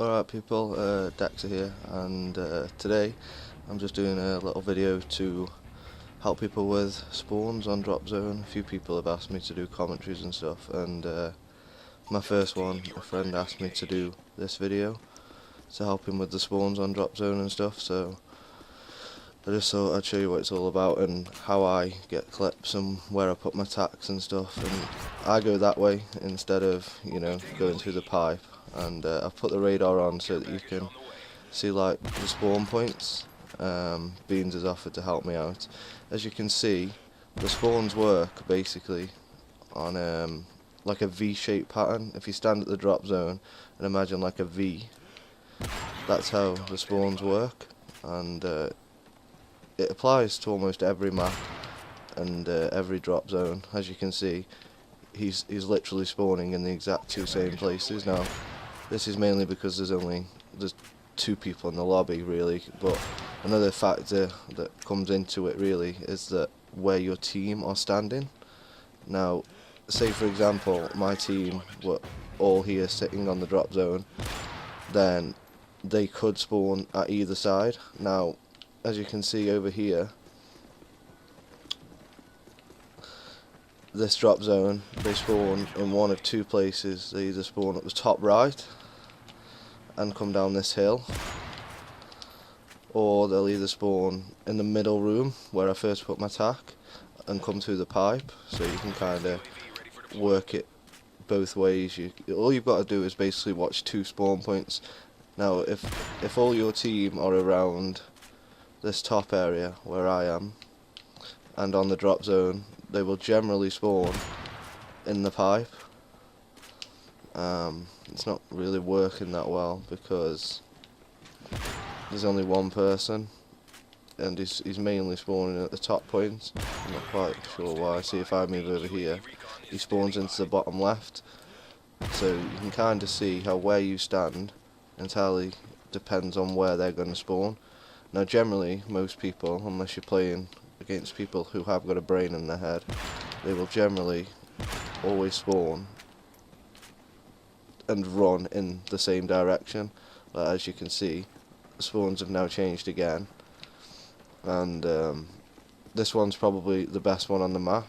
Alright people, Dexsor here, and today I'm just doing a little video to help people with spawns on Drop Zone. A few people have asked me to do commentaries and stuff, and my first one, a friend asked me to do this video to help him with the spawns on Drop Zone and stuff, so I just thought I'd show you what it's all about and how I get clips and where I put my tacks and stuff. And I go that way instead of, going through the pipe. And I've put the radar on so that you can see like the spawn points. Beans has offered to help me out. As you can see, the spawns work basically on like a V-shaped pattern. If you stand at the drop zone and imagine like a V, that's how the spawns work. And it applies to almost every map and every drop zone. As you can see, he's literally spawning in the exact two same places. Now, this is mainly because there's two people in the lobby really, but another factor that comes into it really is that where your team are standing. Now, say for example my team were all here sitting on the drop zone, then they could spawn at either side. Now, as you can see over here, this drop zone, they spawn in one of two places. They either spawn at the top right and come down this hill, or they'll either spawn in the middle room where I first put my tack and come through the pipe. So you can kind of work it both ways. All you've got to do is basically watch two spawn points. Now if all your team are around this top area where I am and on the drop zone, they will generally spawn in the pipe. It's not really working that well because there's only one person and he's mainly spawning at the top points. I'm not quite sure why. See, if I move over here, he spawns into the bottom left. So you can kind of see how where you stand entirely depends on where they're going to spawn. Now generally, most people, unless you're playing against people who have got a brain in their head, they will generally always spawn and run in the same direction. But as you can see, the spawns have now changed again, and this one's probably the best one on the map.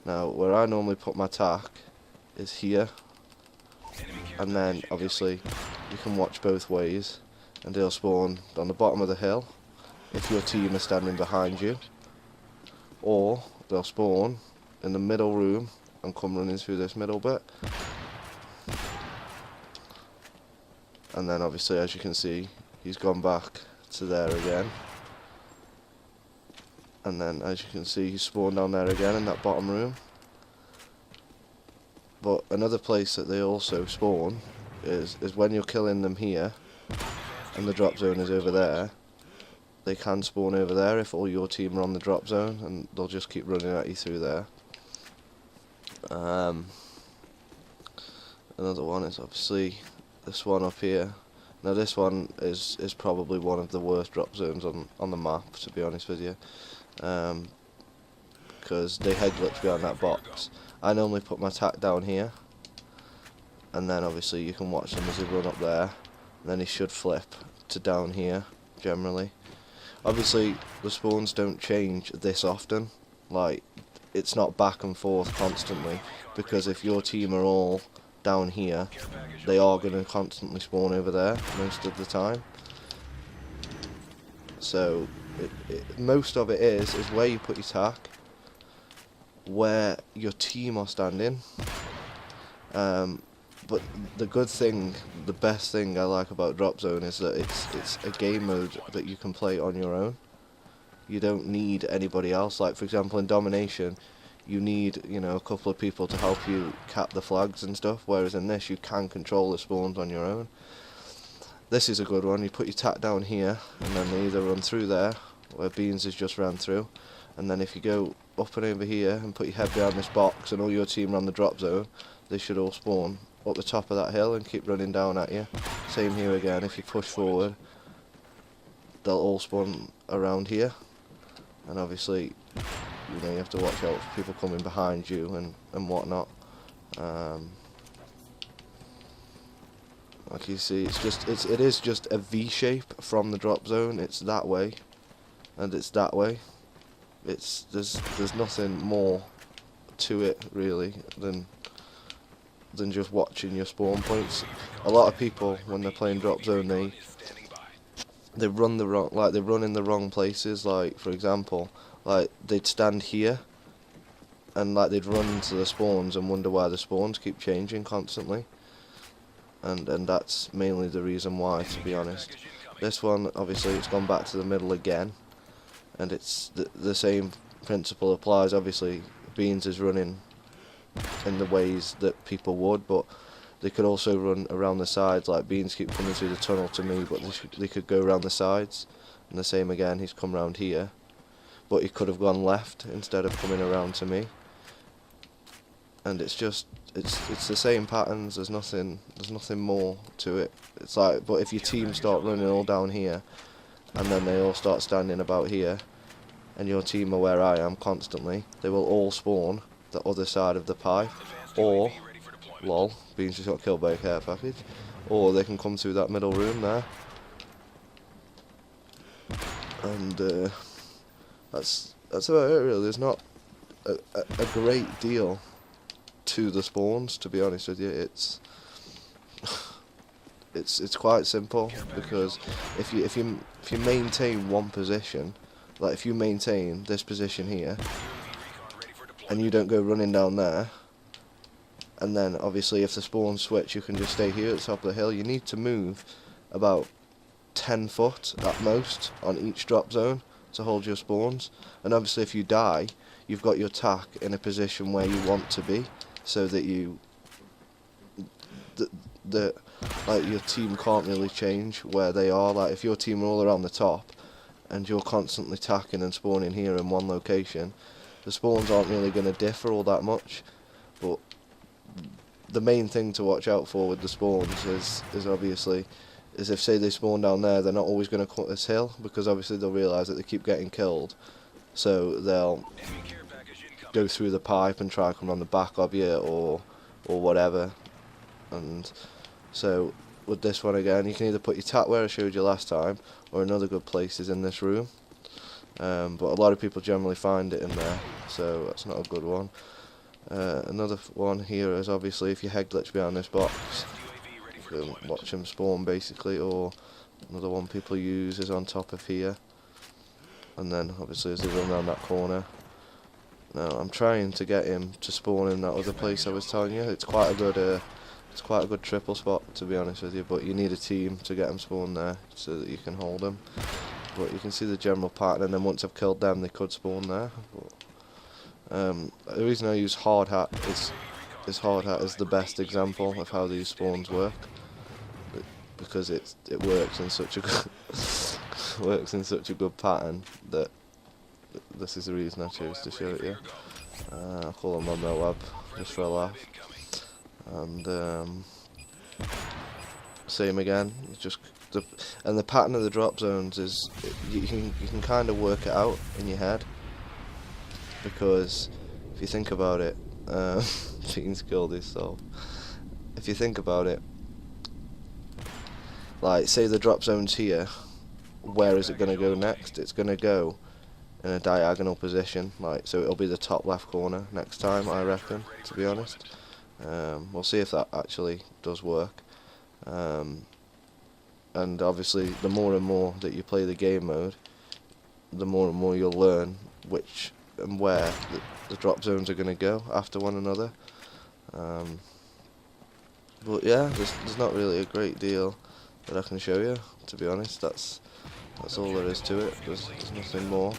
Now, where I normally put my tack is here, and then obviously you can watch both ways, and they'll spawn on the bottom of the hill if your team is standing behind you, or they'll spawn in the middle room and come running through this middle bit. And then obviously, as you can see, he's gone back to there again. And then as you can see, he's spawned down there again in that bottom room. But another place that they also spawn is when you're killing them here and the drop zone is over there. They can spawn over there if all your team are on the drop zone, and they'll just keep running at you through there. Another one is obviously this one up here. Now this one is probably one of the worst drop zones on the map, to be honest with you, because they head glitch behind that box. I normally put my tack down here, and then obviously you can watch them as they run up there, and then he should flip to down here generally. Obviously the spawns don't change this often, like it's not back and forth constantly, because if your team are all down here, they are going to constantly spawn over there most of the time. So most of it is where you put your tack, where your team are standing. But the good thing, the best thing I like about Drop Zone is that it's a game mode that you can play on your own. You don't need anybody else. Like for example in Domination, you need, a couple of people to help you cap the flags and stuff, whereas in this you can control the spawns on your own. This is a good one. You put your tack down here, and then they either run through there, where Beans has just ran through, and then if you go up and over here and put your head behind this box and all your team are on the drop zone, they should all spawn up the top of that hill and keep running down at you. Same here again, if you push forward, they'll all spawn around here, and obviously you have to watch out for people coming behind you and whatnot. Like you see, it is just a V shape from the drop zone. It's that way, and it's that way. There's nothing more to it really than just watching your spawn points. A lot of people, when they're playing drop zone, they run they run in the wrong places. Like, for example, like they'd stand here and like they'd run to the spawns and wonder why the spawns keep changing constantly, and that's mainly the reason why, to be honest. This one, obviously, it's gone back to the middle again, and it's the same principle applies. Obviously, Beans is running in the ways that people would, but they could also run around the sides. Like, Beans keep coming through the tunnel to me, but they could go around the sides. And the same again, he's come round here, but he could have gone left instead of coming around to me. And it's the same patterns. There's nothing more to it. It's like, but if your team start running all down here, and then they all start standing about here, and your team are where I am constantly, they will all spawn the other side of the pipe, or, lol, Beans just got killed by a care package, or they can come through that middle room there. And that's about it really. There's not a great deal to the spawns, to be honest with you. It's quite simple, because if you maintain one position, like if you maintain this position here, and you don't go running down there, and then obviously if the spawns switch, you can just stay here at the top of the hill. You need to move about 10 foot at most on each drop zone to hold your spawns, and obviously if you die, you've got your tack in a position where you want to be, so that like your team can't really change where they are. Like if your team are all around the top and you're constantly tacking and spawning here in one location, the spawns aren't really going to differ all that much. But the main thing to watch out for with the spawns is obviously if say they spawn down there, they're not always going to cut this hill, because obviously they'll realise that they keep getting killed, so they'll go through the pipe and try to come on the back of you or whatever. And so with this one again, you can either put your tack where I showed you last time, or another good place is in this room, but a lot of people generally find it in there, so that's not a good one. Another one here is obviously if you head glitch behind this box, you can watch him spawn basically. Or another one people use is on top of here, and then obviously as they run around that corner. Now I'm trying to get him to spawn in that other place I was telling you. It's quite a good triple spot, to be honest with you, but you need a team to get him spawn there so that you can hold him. But you can see the general pattern, and then once I've killed them, they could spawn there. But, the reason I use hard hat is hard hat is the best example of how these spawns work, because it works in such a good pattern that this is the reason I chose to show it you. I'll call them on my web just for a laugh. And same again, just the pattern of the drop zones is you can kind of work it out in your head, because if you think about it, Beans killed himself. If you think about it, like say the drop zone's here, where is it going to go next? It's going to go in a diagonal position, like, so it'll be the top left corner next time, I reckon, to be honest. We'll see if that actually does work. And obviously the more and more that you play the game mode, the more and more you'll learn which and where the drop zones are going to go after one another. But yeah, there's not really a great deal that I can show you, to be honest. That's all there is to it. There's nothing more.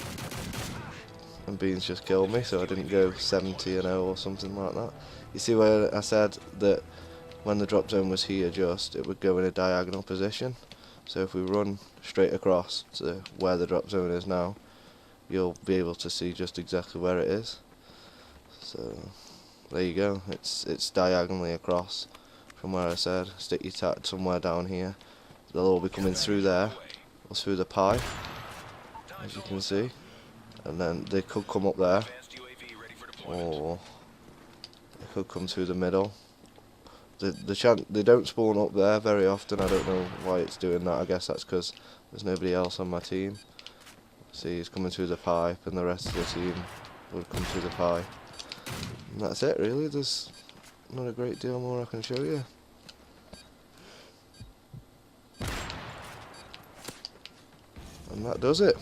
And Beans just killed me, so I didn't go 70-0 or something like that. You see where I said that when the drop zone was here, it would go in a diagonal position. So if we run straight across to where the drop zone is now, you'll be able to see just exactly where it is. So there you go. It's diagonally across from where I said. Stick your tack somewhere down here. They'll all be coming through there, or through the pie, as you can see. And then they could come up there, or they could come through the middle. they don't spawn up there very often. I don't know why it's doing that. I guess that's because there's nobody else on my team. See, he's coming through the pipe, and the rest of the team would come through the pipe. And that's it, really. There's not a great deal more I can show you. And that does it.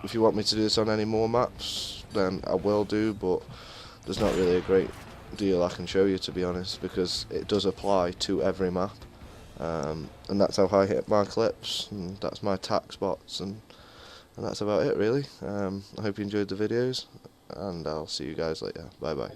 If you want me to do this on any more maps, then I will do, but there's not really a great deal I can show you, to be honest, because it does apply to every map. And that's how I hit my clips, and that's my tack spots, and that's about it, really. I hope you enjoyed the videos, and I'll see you guys later. Bye bye.